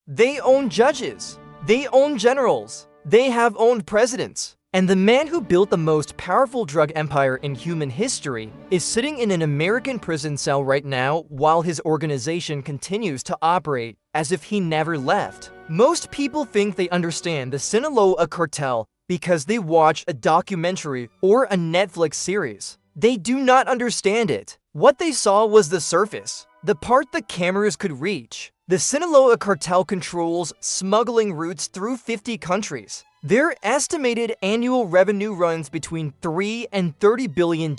They own judges. They own generals. They have owned presidents. And the man who built the most powerful drug empire in human history is sitting in an American prison cell right now while his organization continues to operate as if he never left. Most people think they understand the Sinaloa Cartel because they watch a documentary or a Netflix series. They do not understand it. What they saw was the surface, the part the cameras could reach. The Sinaloa Cartel controls smuggling routes through 50 countries. Their estimated annual revenue runs between $3 and $30 billion,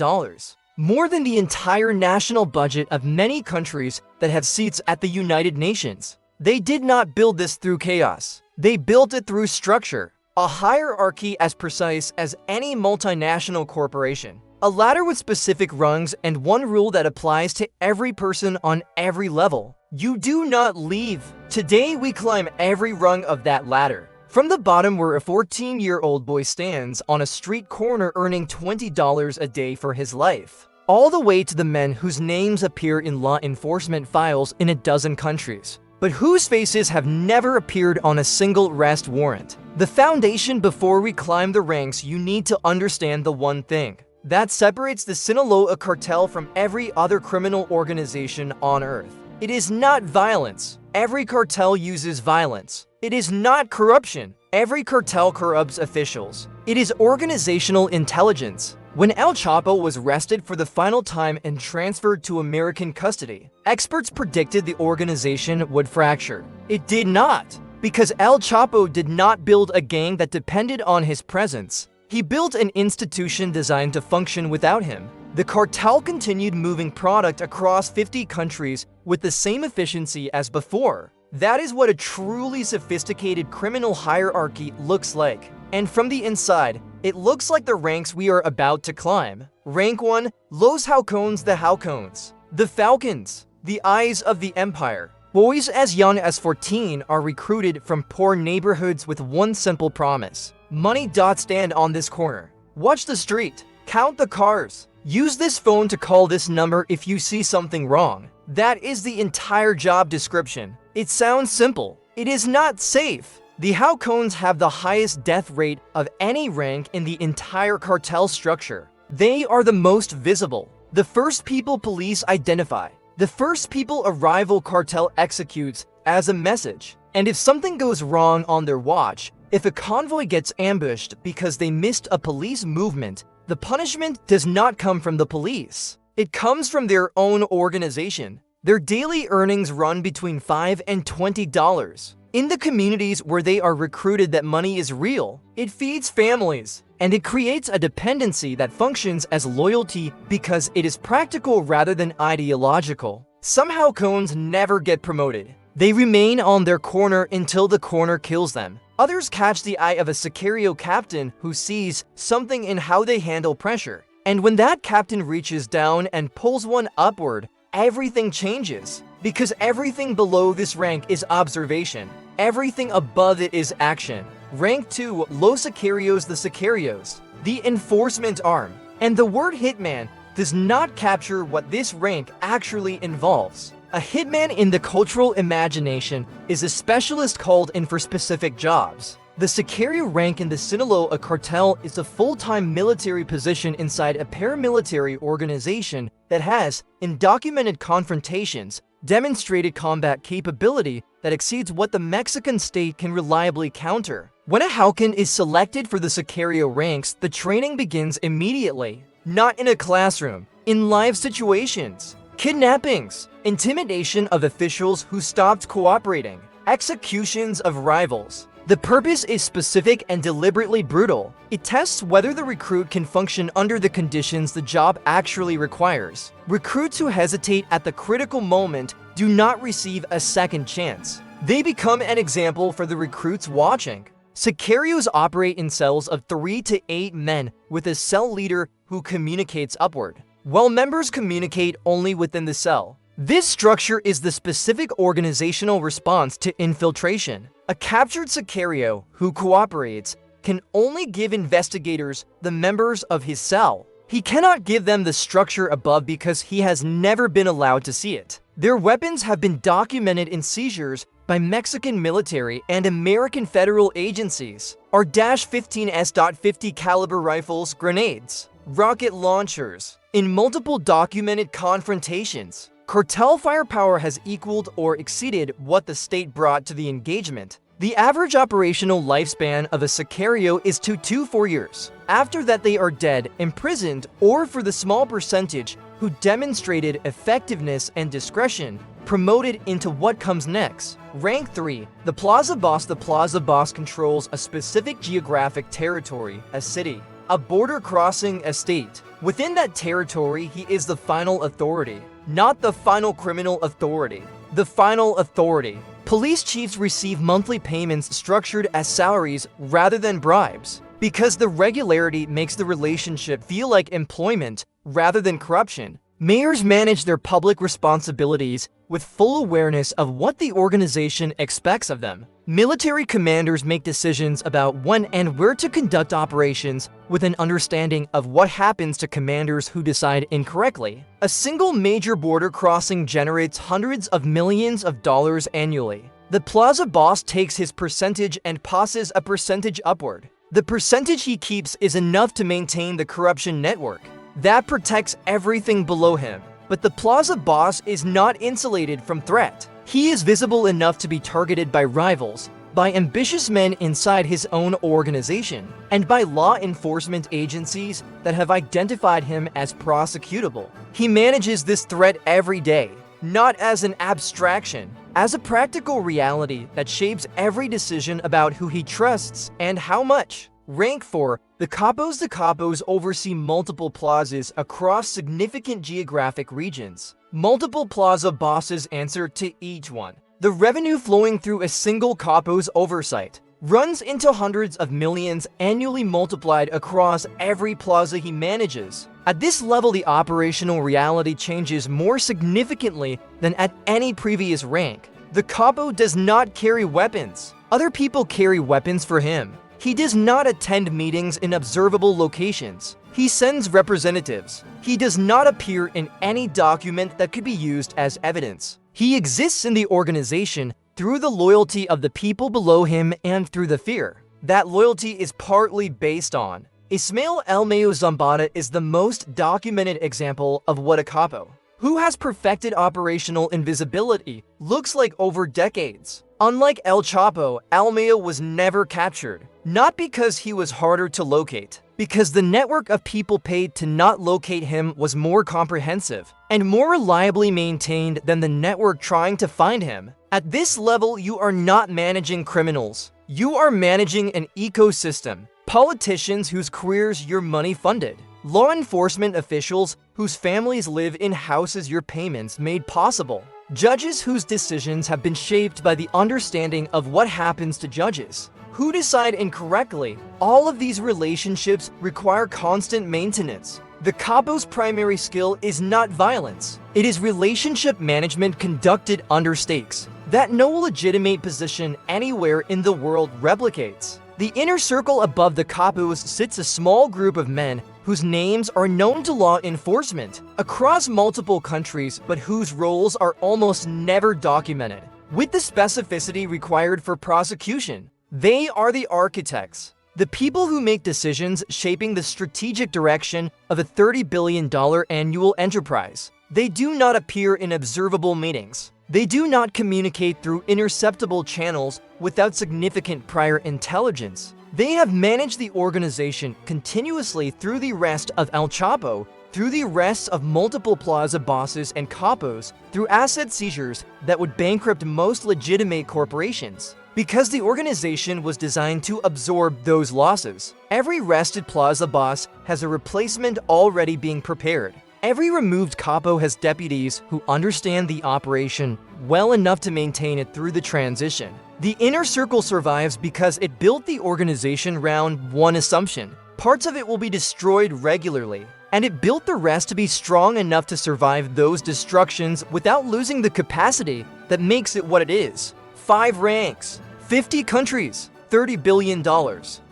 more than the entire national budget of many countries that have seats at the United Nations. They did not build this through chaos. They built it through structure, a hierarchy as precise as any multinational corporation, a ladder with specific rungs and one rule that applies to every person on every level. You do not leave. Today we climb every rung of that ladder. From the bottom where a 14-year-old boy stands on a street corner earning $20 a day for his life, all the way to the men whose names appear in law enforcement files in a dozen countries, but whose faces have never appeared on a single arrest warrant. The foundation before we climb the ranks, you need to understand the one thing that separates the Sinaloa Cartel from every other criminal organization on earth. It is not violence. Every cartel uses violence. It is not corruption. Every cartel corrupts officials. It is organizational intelligence. When El Chapo was arrested for the final time and transferred to American custody, experts predicted the organization would fracture. It did not, because El Chapo did not build a gang that depended on his presence. He built an institution designed to function without him. The cartel continued moving product across 50 countries with the same efficiency as before. That is what a truly sophisticated criminal hierarchy looks like. And from the inside, it looks like the ranks we are about to climb. Rank 1, Los Halcones, the Halcones. The Falcons, the eyes of the empire. Boys as young as 14 are recruited from poor neighborhoods with one simple promise. Money. Stand on this corner. Watch the street. Count the cars. Use this phone to call this number if you see something wrong. That is the entire job description. It sounds simple. It is not safe. The Halcones have the highest death rate of any rank in the entire cartel structure. They are the most visible. The first people police identify. The first people a rival cartel executes as a message. And if something goes wrong on their watch, if a convoy gets ambushed because they missed a police movement, the punishment does not come from the police. It comes from their own organization. Their daily earnings run between $5 and $20. In the communities where they are recruited, that money is real. It feeds families, and it creates a dependency that functions as loyalty because it is practical rather than ideological. Some Halcones never get promoted. They remain on their corner until the corner kills them. Others catch the eye of a Sicario captain who sees something in how they handle pressure. And when that captain reaches down and pulls one upward, everything changes. Because everything below this rank is observation. Everything above it is action. Rank 2, Los Sicarios, the Sicarios, the enforcement arm. And the word hitman does not capture what this rank actually involves. A hitman in the cultural imagination is a specialist called in for specific jobs. The Sicario rank in the Sinaloa Cartel is a full-time military position inside a paramilitary organization that has, in documented confrontations, demonstrated combat capability that exceeds what the Mexican state can reliably counter. When a Halcon is selected for the Sicario ranks, the training begins immediately. Not in a classroom, in live situations. Kidnappings, intimidation of officials who stopped cooperating, executions of rivals. The purpose is specific and deliberately brutal. It tests whether the recruit can function under the conditions the job actually requires. Recruits who hesitate at the critical moment do not receive a second chance. They become an example for the recruits watching. Sicarios operate in cells of 3 to 8 men with a cell leader who communicates upward, while members communicate only within the cell. This structure is the specific organizational response to infiltration. A captured Sicario who cooperates can only give investigators the members of his cell. He cannot give them the structure above because he has never been allowed to see it. Their weapons have been documented in seizures by Mexican military and American federal agencies. Are .15s.50 caliber rifles, grenades, rocket launchers. In multiple documented confrontations, cartel firepower has equaled or exceeded what the state brought to the engagement. The average operational lifespan of a sicario is 2 to 4 years. After that, they are dead, imprisoned, or for the small percentage who demonstrated effectiveness and discretion, promoted into what comes next. Rank 3. The Plaza Boss. The Plaza Boss controls a specific geographic territory, a city, a border crossing, a state. Within that territory, he is the final authority, not the final criminal authority. The final authority. Police chiefs receive monthly payments structured as salaries rather than bribes, because the regularity makes the relationship feel like employment rather than corruption. Mayors manage their public responsibilities with full awareness of what the organization expects of them. Military commanders make decisions about when and where to conduct operations with an understanding of what happens to commanders who decide incorrectly. A single major border crossing generates hundreds of millions of dollars annually. The Plaza Boss takes his percentage and passes a percentage upward. The percentage he keeps is enough to maintain the corruption network that protects everything below him. But the Plaza Boss is not insulated from threat. He is visible enough to be targeted by rivals, by ambitious men inside his own organization, and by law enforcement agencies that have identified him as prosecutable. He manages this threat every day, not as an abstraction, as a practical reality that shapes every decision about who he trusts and how much. Rank 4. The capos. The capos oversee multiple plazas across significant geographic regions. Multiple plaza bosses answer to each one. The revenue flowing through a single capo's oversight runs into hundreds of millions annually multiplied across every plaza he manages. At this level, the operational reality changes more significantly than at any previous rank. The capo does not carry weapons. Other people carry weapons for him. He does not attend meetings in observable locations. He sends representatives. He does not appear in any document that could be used as evidence. He exists in the organization through the loyalty of the people below him and through the fear that loyalty is partly based on. Ismael El Mayo Zambada is the most documented example of what a capo, who has perfected operational invisibility, looks like over decades. Unlike El Chapo, El Mayo was never captured, not because he was harder to locate, because the network of people paid to not locate him was more comprehensive and more reliably maintained than the network trying to find him. At this level, you are not managing criminals. You are managing an ecosystem. Politicians whose careers your money funded. Law enforcement officials whose families live in houses your payments made possible. Judges whose decisions have been shaped by the understanding of what happens to judges who decide incorrectly. All of these relationships require constant maintenance. The capo's primary skill is not violence. It is relationship management conducted under stakes that no legitimate position anywhere in the world replicates. The inner circle above the capos sits a small group of men whose names are known to law enforcement across multiple countries, but whose roles are almost never documented with the specificity required for prosecution. They are the architects, the people who make decisions shaping the strategic direction of a $30 billion annual enterprise. They do not appear in observable meetings. They do not communicate through interceptable channels without significant prior intelligence. They have managed the organization continuously through the arrest of El Chapo, through the arrests of multiple plaza bosses and capos, through asset seizures that would bankrupt most legitimate corporations, because the organization was designed to absorb those losses. Every arrested plaza boss has a replacement already being prepared. Every removed capo has deputies who understand the operation well enough to maintain it through the transition. The inner circle survives because it built the organization around one assumption: parts of it will be destroyed regularly, and it built the rest to be strong enough to survive those destructions without losing the capacity that makes it what it is. 5 ranks, 50 countries, $30 billion.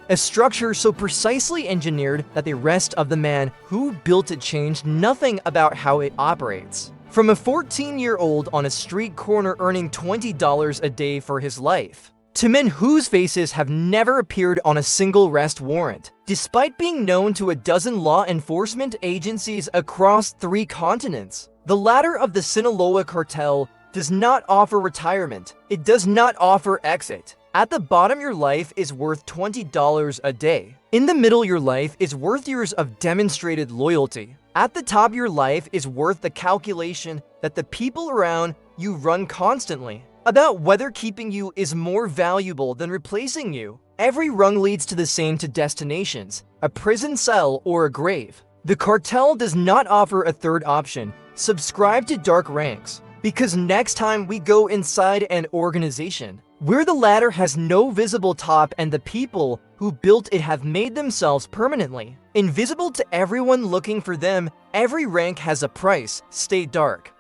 A structure so precisely engineered that the rest of the man who built it changed nothing about how it operates. From a 14-year-old on a street corner earning $20 a day for his life, to men whose faces have never appeared on a single arrest warrant, despite being known to a dozen law enforcement agencies across 3 continents. The ladder of the Sinaloa Cartel does not offer retirement. It does not offer exit. At the bottom, your life is worth $20 a day. In the middle, your life is worth years of demonstrated loyalty. At the top, your life is worth the calculation that the people around you run constantly about whether keeping you is more valuable than replacing you. Every rung leads to the same 2 destinations, a prison cell or a grave. The cartel does not offer a third option: subscribe to dark ranks. Because next time we go inside an organization where the ladder has no visible top and the people who built it have made themselves permanently invisible to everyone looking for them, every rank has a price. Stay dark.